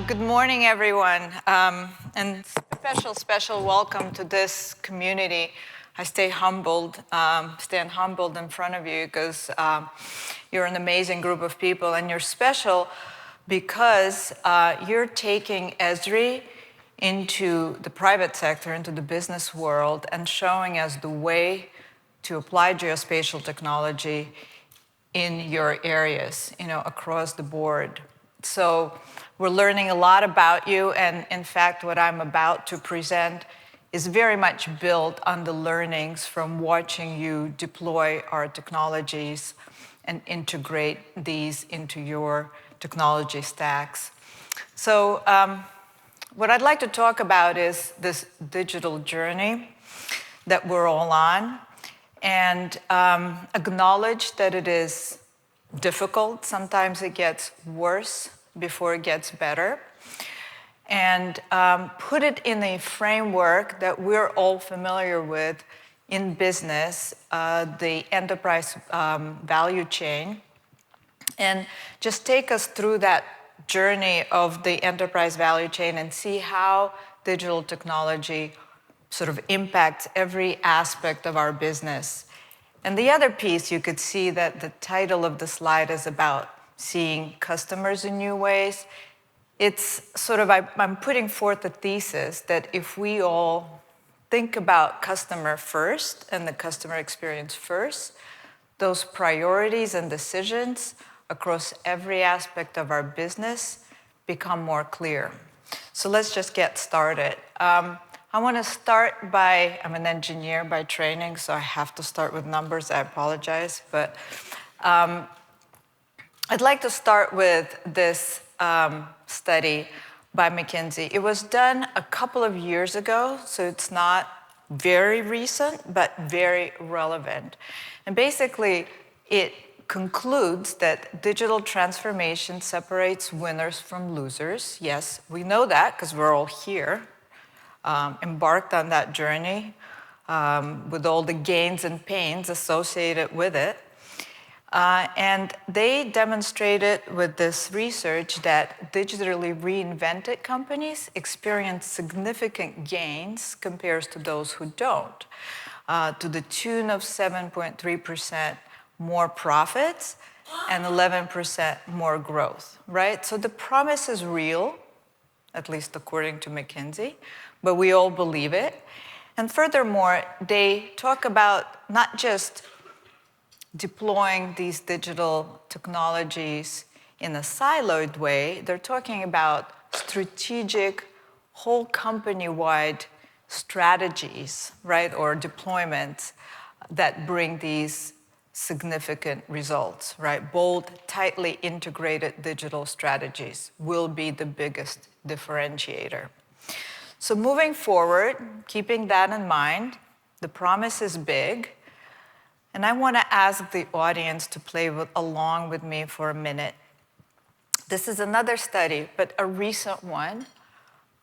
Good morning, everyone, and special welcome to this community. I stand humbled in front of you because you're an amazing group of people, and you're special because you're taking Esri into the private sector, into the business world, and showing us the way to apply geospatial technology in your areas, across the board. So we're learning a lot about you, and in fact, what I'm about to present is very much built on the learnings from watching you deploy our technologies and integrate these into your technology stacks. So what I'd like to talk about is this digital journey that we're all on, and acknowledge that it is difficult. Sometimes it gets worse before it gets better, and put it in a framework that we're all familiar with in business, the enterprise value chain, and just take us through that journey of the enterprise value chain and see how digital technology sort of impacts every aspect of our business. And the other piece, you could see that the title of the slide is about seeing customers in new ways. It's sort of, I'm putting forth a thesis that if we all think about customer first and the customer experience first, those priorities and decisions across every aspect of our business become more clear. So let's just get started. I want to start by, I'm an engineer by training, so I have to start with numbers. I apologize, but I'd like to start with this study by McKinsey. It was done a couple of years ago, so it's not very recent, but very relevant. And basically, it concludes that digital transformation separates winners from losers. Yes, we know that because we're all here. Embarked on that journey with all the gains and pains associated with it. And they demonstrated with this research that digitally reinvented companies experience significant gains compared to those who don't, to the tune of 7.3% more profits and 11% more growth, right? So the promise is real, at least according to McKinsey, but we all believe it. And furthermore, they talk about not just deploying these digital technologies in a siloed way, they're talking about strategic, whole company-wide strategies, right, or deployments that bring these significant results, right? Bold, tightly integrated digital strategies will be the biggest differentiator. So moving forward, keeping that in mind, the promise is big, and I want to ask the audience to play along with me for a minute. This is another study, but a recent one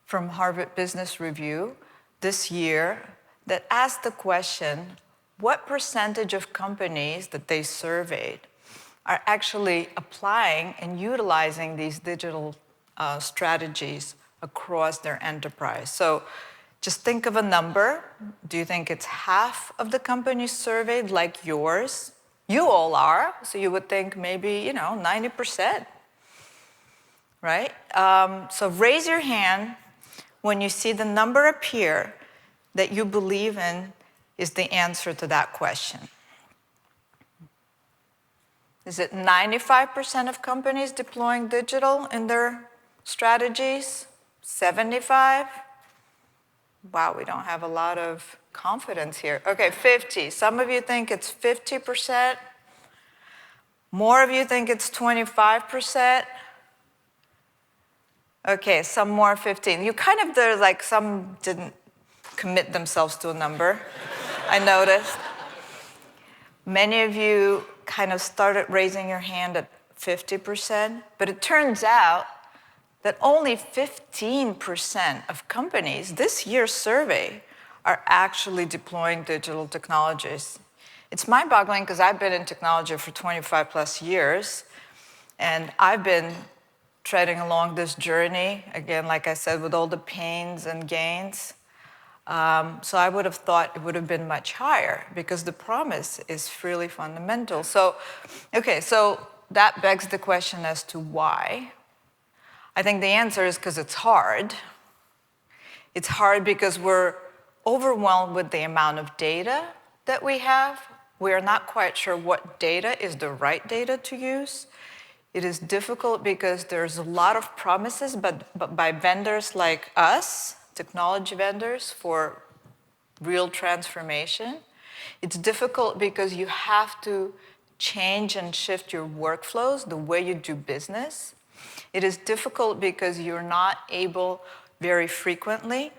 from Harvard Business Review this year that asked the question, what percentage of companies that they surveyed are actually applying and utilizing these digital strategies across their enterprise? So just think of a number. Do you think it's half of the companies surveyed like yours? You all are, so you would think maybe, 90%, right? So raise your hand when you see the number appear that you believe in is the answer to that question. Is it 95% of companies deploying digital in their strategies? 75? Wow, we don't have a lot of confidence here. Okay, 50. Some of you think it's 50%. More of you think it's 25%. Okay, some more 15. You kind of, there's like some didn't commit themselves to a number, I noticed. Many of you kind of started raising your hand at 50%, but it turns out that only 15% of companies this year's survey are actually deploying digital technologies. It's mind-boggling because I've been in technology for 25 plus years, and I've been treading along this journey, again, like I said, with all the pains and gains. So I would have thought it would have been much higher because the promise is really fundamental. So, okay, so that begs the question as to why. I think the answer is because it's hard. It's hard because we're overwhelmed with the amount of data that we have. We are not quite sure what data is the right data to use. It is difficult because there's a lot of promises, but by vendors like us, technology vendors, for real transformation. It's difficult because you have to change and shift your workflows, the way you do business. It is difficult because you're not able very frequently,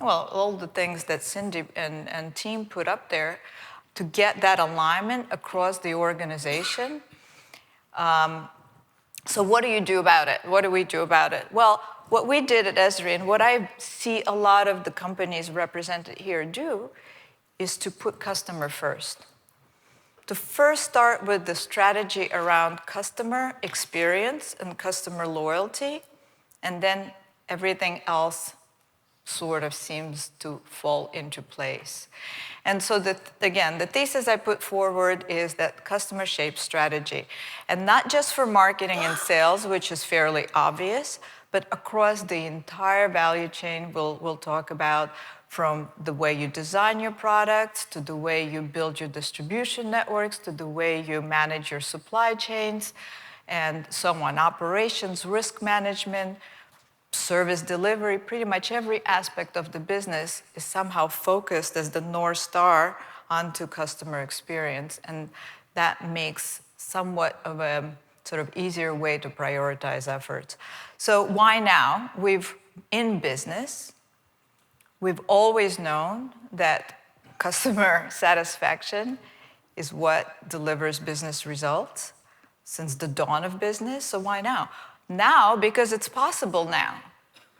well, all the things that Cindy and team put up there, to get that alignment across the organization. So what do you do about it? What do we do about it? Well, what we did at Esri, and what I see a lot of the companies represented here do, is to put customer first. To first start with the strategy around customer experience and customer loyalty, and then everything else sort of seems to fall into place. And so, again, the thesis I put forward is that customer shapes strategy. And not just for marketing and sales, which is fairly obvious, but across the entire value chain. We'll talk about from the way you design your products, to the way you build your distribution networks, to the way you manage your supply chains, and so on. Operations, risk management, service delivery, pretty much every aspect of the business is somehow focused as the North Star onto customer experience. And that makes somewhat of a sort of easier way to prioritize efforts. So why now? In business, we've always known that customer satisfaction is what delivers business results since the dawn of business. So why now? Now, because it's possible now.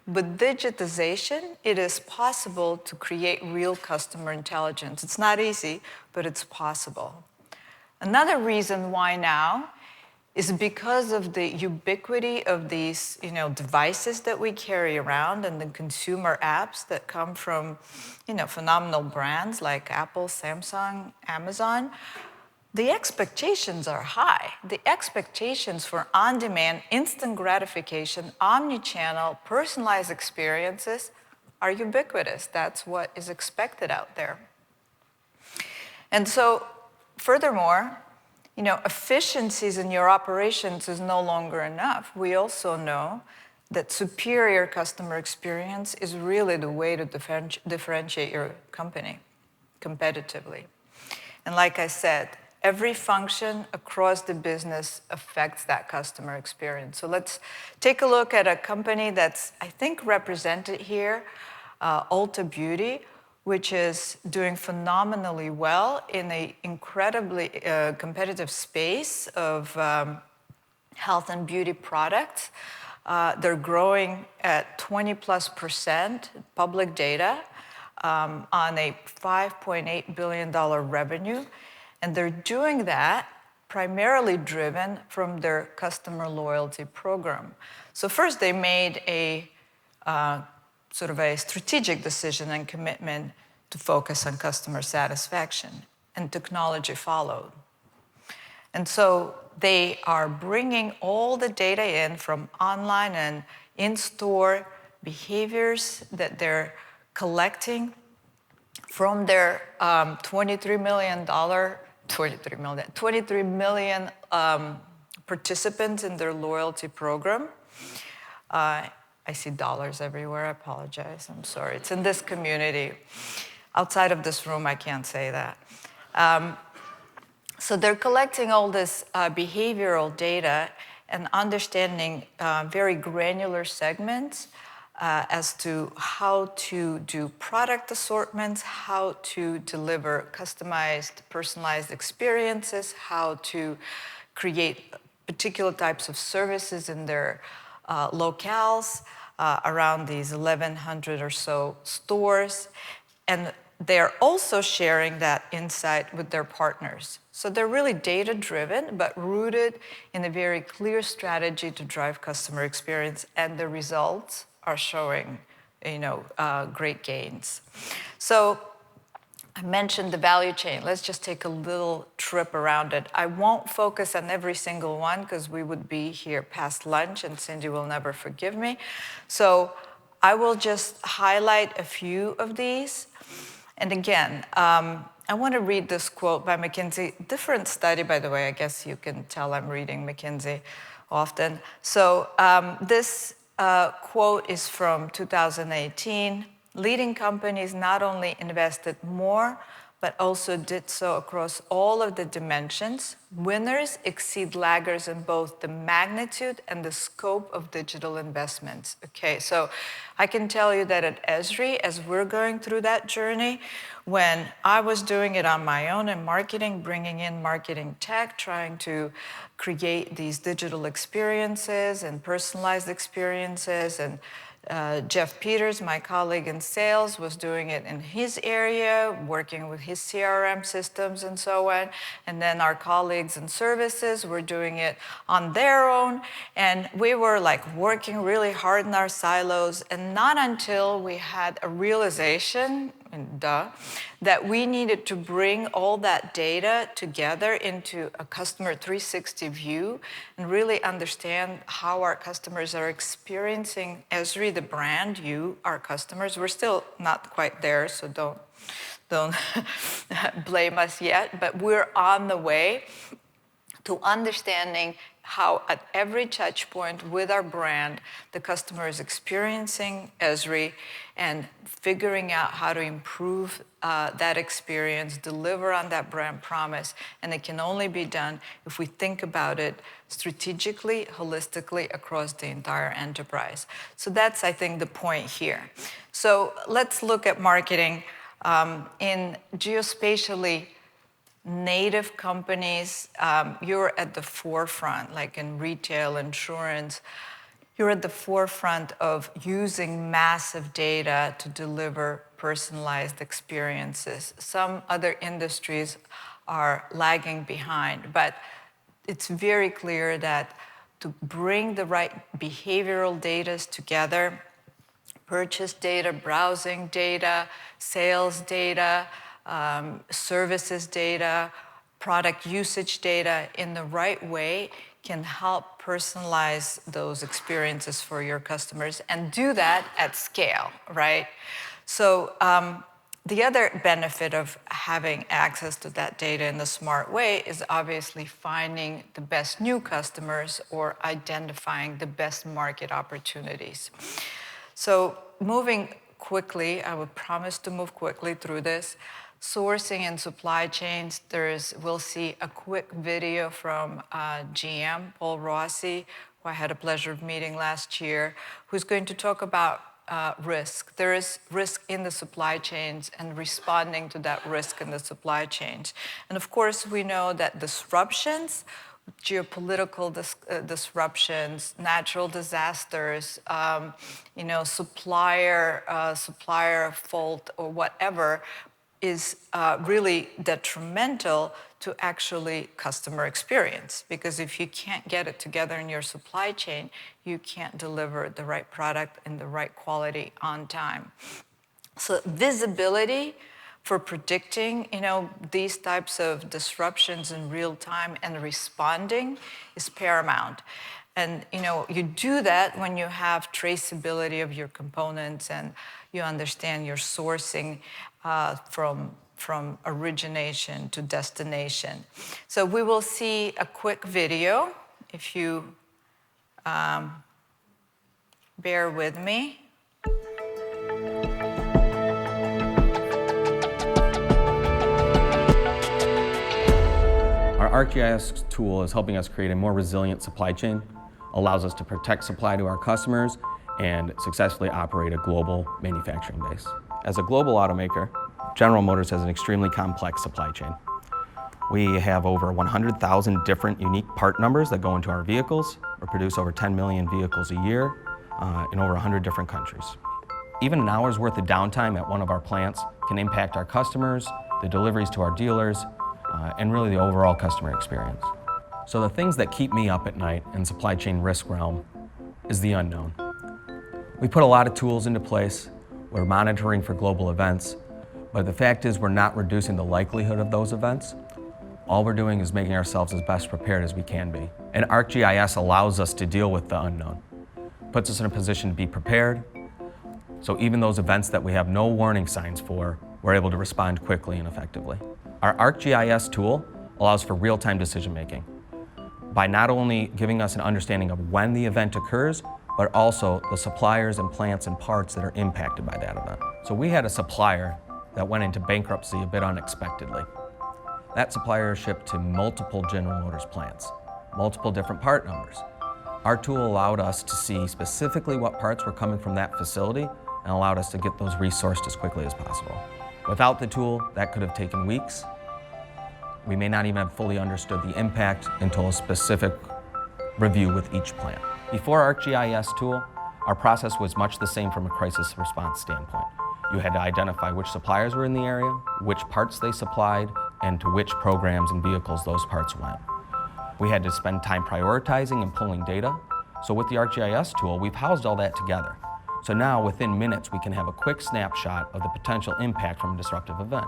With digitization, it is possible to create real customer intelligence. It's not easy, but it's possible. Another reason why now is because of the ubiquity of these, devices that we carry around and the consumer apps that come from, phenomenal brands like Apple, Samsung, Amazon. The expectations are high. The expectations for on-demand, instant gratification, omni-channel, personalized experiences are ubiquitous. That's what is expected out there. And so, furthermore, efficiencies in your operations is no longer enough. We also know that superior customer experience is really the way to differentiate your company competitively. And like I said, every function across the business affects that customer experience. So let's take a look at a company that's, I think, represented here, Ulta Beauty, which is doing phenomenally well in an incredibly competitive space of health and beauty products. They're growing at 20+% public data on a $5.8 billion revenue. And they're doing that primarily driven from their customer loyalty program. So first they made a sort of a strategic decision and commitment to focus on customer satisfaction, and technology followed. And so they are bringing all the data in from online and in-store behaviors that they're collecting from their 23 million participants in their loyalty program. I see dollars everywhere, I apologize, I'm sorry. It's in this community. Outside of this room, I can't say that. So they're collecting all this behavioral data and understanding very granular segments as to how to do product assortments, how to deliver customized, personalized experiences, how to create particular types of services in their locales around these 1,100 or so stores. And they're also sharing that insight with their partners. So they're really data-driven, but rooted in a very clear strategy to drive customer experience, and the results are showing, great gains. So I mentioned the value chain. Let's just take a little trip around it. I won't focus on every single one because we would be here past lunch and Cindy will never forgive me. So I will just highlight a few of these. And again, I want to read this quote by McKinsey. Different study, by the way. I guess you can tell I'm reading McKinsey often. So this quote is from 2018. Leading companies not only invested more, but also did so across all of the dimensions. Winners exceed laggards in both the magnitude and the scope of digital investments. Okay, so I can tell you that at Esri, as we're going through that journey, when I was doing it on my own in marketing, bringing in marketing tech, trying to create these digital experiences and personalized experiences, and Jeff Peters, my colleague in sales, was doing it in his area, working with his CRM systems and so on. And then our colleagues in services were doing it on their own. And we were like working really hard in our silos. And not until we had a realization, that we needed to bring all that data together into a customer 360 view and really understand how our customers are experiencing Esri, the brand, our customers. We're still not quite there, so don't blame us yet, but we're on the way to understanding how at every touch point with our brand, the customer is experiencing Esri and figuring out how to improve that experience, deliver on that brand promise. And it can only be done if we think about it strategically, holistically across the entire enterprise. So that's, I think, the point here. So let's look at marketing. In geospatially native companies, you're at the forefront, like in retail, insurance, you're at the forefront of using massive data to deliver personalized experiences. Some other industries are lagging behind, but it's very clear that to bring the right behavioral data together, purchase data, browsing data, sales data, services data, product usage data in the right way can help personalize those experiences for your customers and do that at scale, right? So the other benefit of having access to that data in a smart way is obviously finding the best new customers or identifying the best market opportunities. So moving quickly, I would promise to move quickly through this. Sourcing and supply chains, we'll see a quick video from GM, Paul Rossi, who I had a pleasure of meeting last year, who's going to talk about risk. There is risk in the supply chains and responding to that risk in the supply chains. And of course, we know that disruptions, geopolitical disruptions, natural disasters, supplier fault or whatever, is really detrimental to actually customer experience. Because if you can't get it together in your supply chain, you can't deliver the right product and the right quality on time. So visibility for predicting, these types of disruptions in real time and responding is paramount. And you do that when you have traceability of your components and you understand your sourcing from origination to destination. So we will see a quick video, if you bear with me. Our ArcGIS tool is helping us create a more resilient supply chain, allows us to protect supply to our customers, and successfully operate a global manufacturing base. As a global automaker, General Motors has an extremely complex supply chain. We have over 100,000 different unique part numbers that go into our vehicles. We produce over 10 million vehicles a year in over 100 different countries. Even an hour's worth of downtime at one of our plants can impact our customers, the deliveries to our dealers, and really the overall customer experience. So the things that keep me up at night in supply chain risk realm is the unknown. We put a lot of tools into place. We're monitoring for global events, but the fact is we're not reducing the likelihood of those events. All we're doing is making ourselves as best prepared as we can be. And ArcGIS allows us to deal with the unknown, puts us in a position to be prepared, so even those events that we have no warning signs for, we're able to respond quickly and effectively. Our ArcGIS tool allows for real-time decision-making by not only giving us an understanding of when the event occurs, but also the suppliers and plants and parts that are impacted by that event. So we had a supplier that went into bankruptcy a bit unexpectedly. That supplier shipped to multiple General Motors plants, multiple different part numbers. Our tool allowed us to see specifically what parts were coming from that facility and allowed us to get those resourced as quickly as possible. Without the tool, that could have taken weeks. We may not even have fully understood the impact until a specific review with each plant. Before our ArcGIS tool, our process was much the same from a crisis response standpoint. You had to identify which suppliers were in the area, which parts they supplied, and to which programs and vehicles those parts went. We had to spend time prioritizing and pulling data. So with the ArcGIS tool, we've housed all that together. So now, within minutes, we can have a quick snapshot of the potential impact from a disruptive event.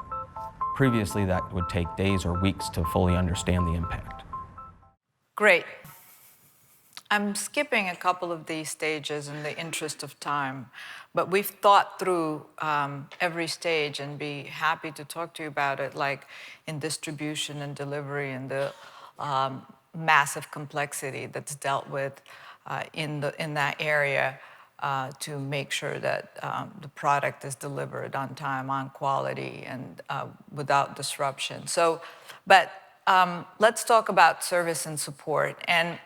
Previously, that would take days or weeks to fully understand the impact. Great. I'm skipping a couple of these stages in the interest of time, but we've thought through every stage and be happy to talk to you about it, like in distribution and delivery and the massive complexity that's dealt with in that area to make sure that the product is delivered on time, on quality, and without disruption. So, but let's talk about service and support. And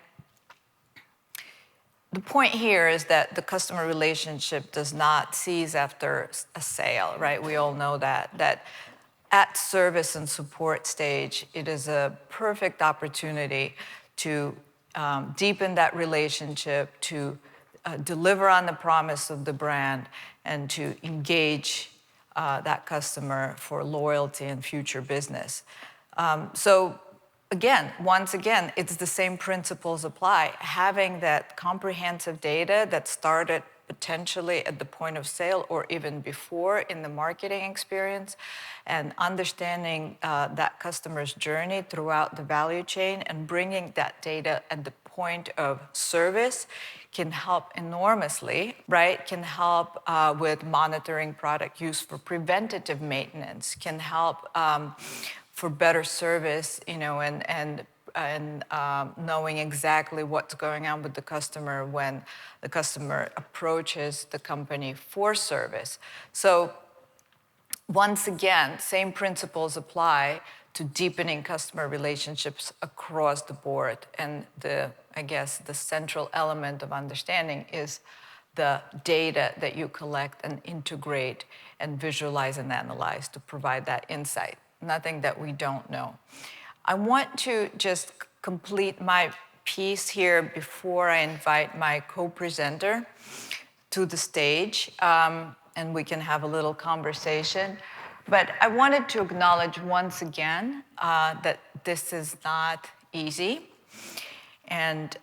the point here is that the customer relationship does not cease after a sale, right? We all know that at service and support stage, it is a perfect opportunity to deepen that relationship, to deliver on the promise of the brand, and to engage that customer for loyalty and future business. So again, once again, it's the same principles apply. Having that comprehensive data that started potentially at the point of sale or even before in the marketing experience, and understanding that customer's journey throughout the value chain and bringing that data at the point of service can help enormously, right? Can help with monitoring product use for preventative maintenance, can help for better service, you know, and knowing exactly what's going on with the customer when the customer approaches the company for service. So once again, same principles apply to deepening customer relationships across the board. And I guess the central element of understanding is the data that you collect and integrate and visualize and analyze to provide that insight. Nothing that we don't know. I want to just complete my piece here before I invite my co-presenter to the stage, and we can have a little conversation. But I wanted to acknowledge once again that this is not easy, and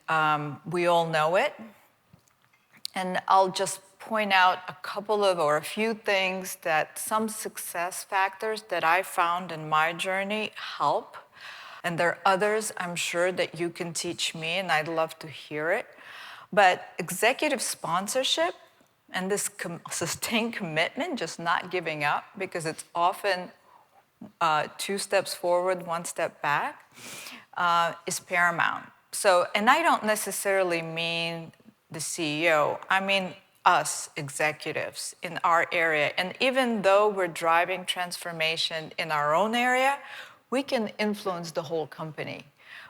we all know it. And I'll just point out a couple of or a few things that some success factors that I found in my journey help. And there are others I'm sure that you can teach me, and I'd love to hear it. But executive sponsorship and this sustained commitment, just not giving up, because it's often 2 steps forward, 1 step back, is paramount. So, and I don't necessarily mean the CEO, I mean us executives in our area. And even though we're driving transformation in our own area, we can influence the whole company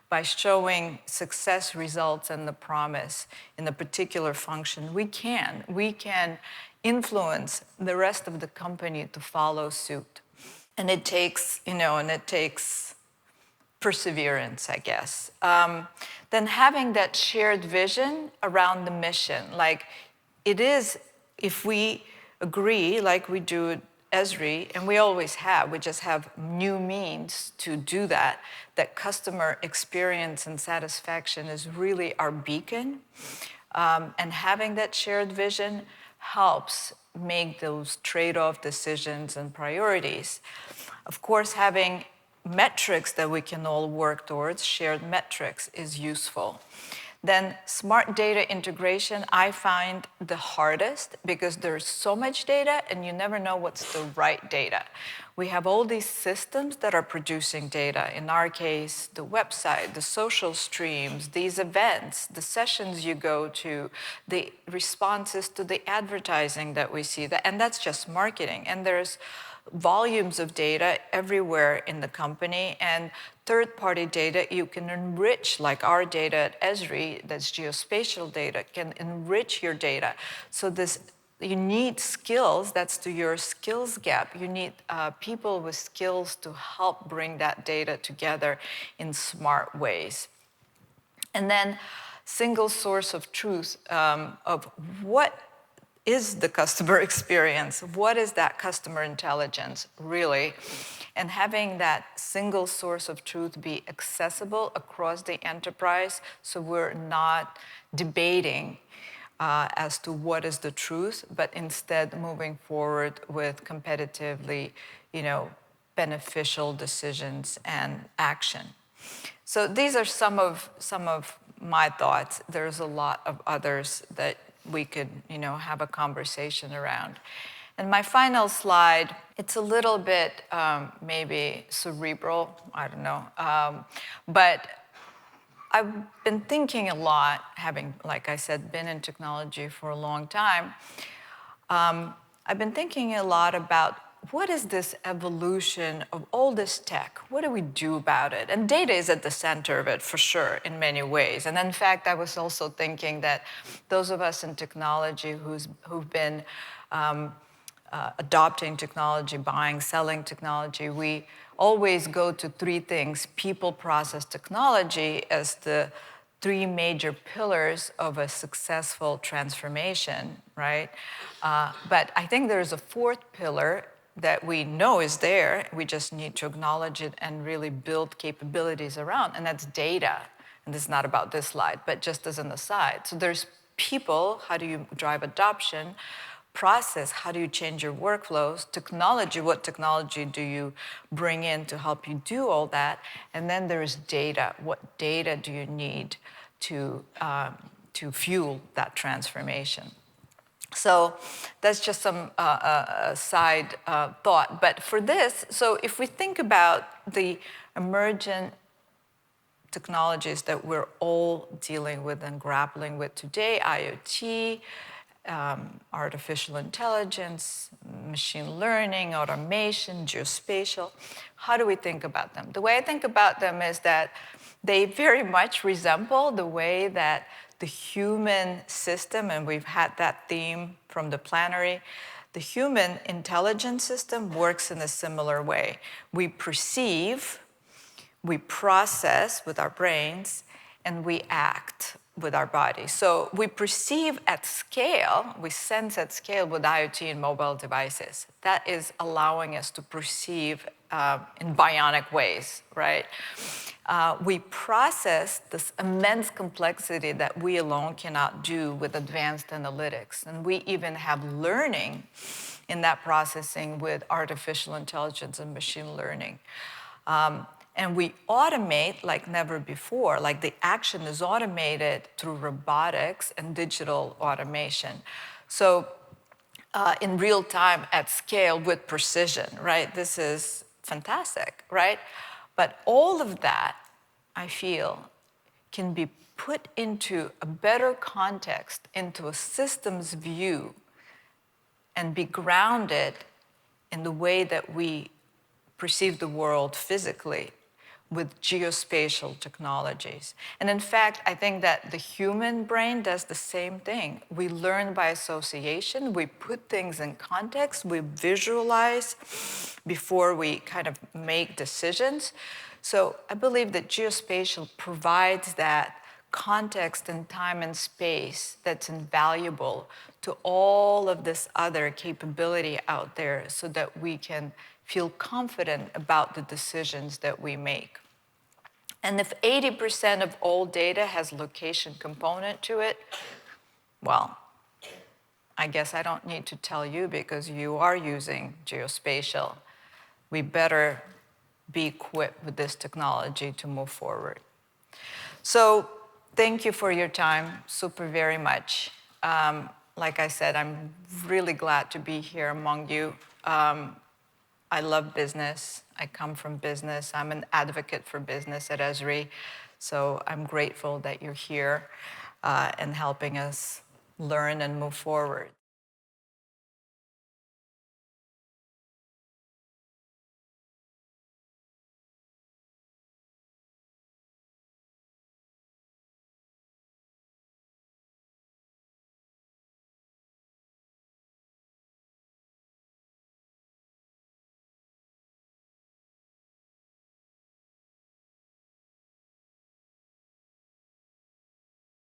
by showing success results and the promise in a particular function. We can influence the rest of the company to follow suit. And it takes, perseverance, I guess. Then having that shared vision around the mission, like it is, if we agree, like we do at Esri, and we always have, we just have new means to do that, that customer experience and satisfaction is really our beacon. And having that shared vision helps make those trade-off decisions and priorities. Of course, having metrics that we can all work towards, shared metrics, is useful. Then smart data integration, I find the hardest because there's so much data and you never know what's the right data. We have all these systems that are producing data. In our case, the website, the social streams, these events, the sessions you go to, the responses to the advertising that we see, and that's just marketing. And there's volumes of data everywhere in the company, and third-party data you can enrich, like our data at Esri, that's geospatial data, can enrich your data. So you need skills, that's to your skills gap. You need people with skills to help bring that data together in smart ways. And then single source of truth of what is the customer experience? What is that customer intelligence, really? And having that single source of truth be accessible across the enterprise so we're not debating as to what is the truth, but instead moving forward with competitively, beneficial decisions and action. So these are some of my thoughts. There's a lot of others that we could, have a conversation around. And my final slide, it's a little bit maybe cerebral, I don't know, but I've been thinking a lot, having, like I said, been in technology for a long time. I've been thinking a lot about what is this evolution of all this tech? What do we do about it? And data is at the center of it, for sure, in many ways. And in fact, I was also thinking that those of us in technology who've been adopting technology, buying, selling technology, we always go to three things: people, process, technology, as the three major pillars of a successful transformation, right? But I think there's a fourth pillar that we know is there. We just need to acknowledge it and really build capabilities around, and that's data. And this is not about this slide, but just as an aside. So there's people, how do you drive adoption? Process, how do you change your workflows? Technology, what technology do you bring in to help you do all that? And then there's data. What data do you need to fuel that transformation? So that's just some side thought. But for this, so if we think about the emergent technologies that we're all dealing with and grappling with today, IoT, artificial intelligence, machine learning, automation, geospatial, how do we think about them? The way I think about them is that they very much resemble the way that the human system, and we've had that theme from the plenary, the human intelligence system works in a similar way. We perceive, we process with our brains, and we act with our body. So we perceive at scale, we sense at scale with IoT and mobile devices. That is allowing us to perceive in bionic ways, right? We process this immense complexity that we alone cannot do with advanced analytics. And we even have learning in that processing with artificial intelligence and machine learning. And we automate like never before, like the action is automated through robotics and digital automation. So in real time, at scale, with precision, right? This is fantastic, right? But all of that, I feel, can be put into a better context, into a systems view, and be grounded in the way that we perceive the world physically with geospatial technologies. And in fact, I think that the human brain does the same thing. We learn by association, we put things in context, we visualize before we kind of make decisions. So I believe that geospatial provides that context and time and space that's invaluable to all of this other capability out there so that we can feel confident about the decisions that we make. And if 80% of all data has location component to it, well, I guess I don't need to tell you because you are using geospatial. We better be equipped with this technology to move forward. So thank you for your time, super very much. Like I said, I'm really glad to be here among you. I love business. I come from business. I'm an advocate for business at Esri. So I'm grateful that you're here and helping us learn and move forward.